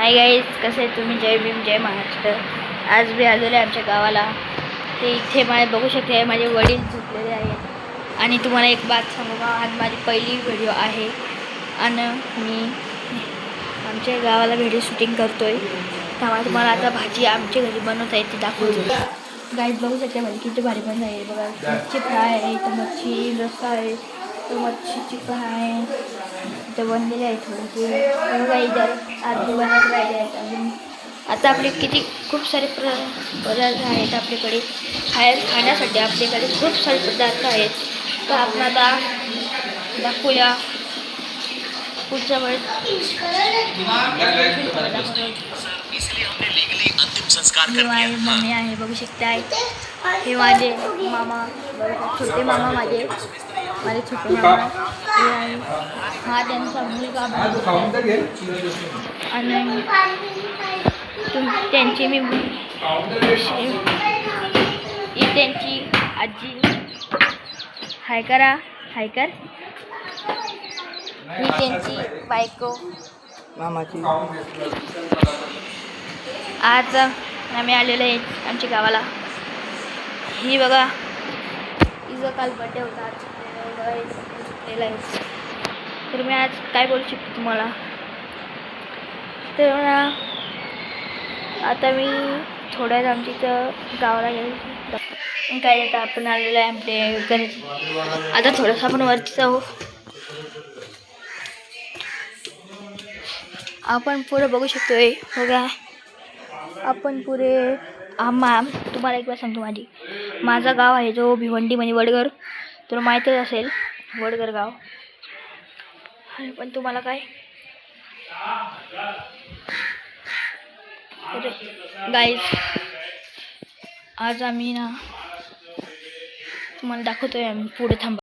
Hi guys, कसे आहे तुम्ही? जय भीम, जय महाराष्ट्र. आज मी आलेले आमच्या गावाला. ते इथे बघू शकते माझे वडील झोपलेले आहेत. आणि तुम्हाला एक बात सांगू का, आज माझी पहिली व्हिडिओ आहे आणि मी आमच्या गावाला व्हिडिओ शूटिंग करतोय. त्यामुळे तुम्हाला आता भाजी आमच्या घरी बनवता येते दाखवतो. गाईज बघू शकते भाजी किती भारी बनत आहे बघा. मच्छी फ्राय आहे, तर मच्छी रस्सा आहे, तर मच्छीची फ्राय इथं बनलेली आहे थोडीशी. अर्धी बनत राहिले आहेत अजून. आता आपले खूप सारे पदार्थ आहेत आपल्याकडे. खाण्यासाठी आपल्याकडे खूप सारे पदार्थ आहेत. तर आपण आता दाखवूया पुढच्या वेळेस. माझी मम्मी आहे बघू शकते आहे. हे माझे मामा, छोटे मामा माझे छोटे मामा हे आहे. हा त्यांचा मुलगा आणि त्यांची मी त्यांची आजी हाय करा, हाय कर. ही त्यांची बायको मामाची. आज आम्ही आलेलो आहे आमच्या गावाला. ही बघा, हिचा काल बड्डे होता. आज सुटलेला आहे. तर मी आज काय बोलू शकतो तुम्हाला. तर आता मी थोड्याच आमच्या इथं गावाला गेलो. काय आता आपण आलेलं आहे आपल्या घरी. आता थोडंसं आपण वरती जाऊ. आपण पुढे बघू शकतोय बघा. आपण पुढे तुम्हाला एक बार सांगतो. माझा गाव आहे जो भिवंडी म्हणजे वडगर. तुला माहीतच असेल वडगर गाव. पण तुम्हाला काय गाईज, आज आम्ही तुम्हाला दाखवतोय. आम्ही पुढे थांबा.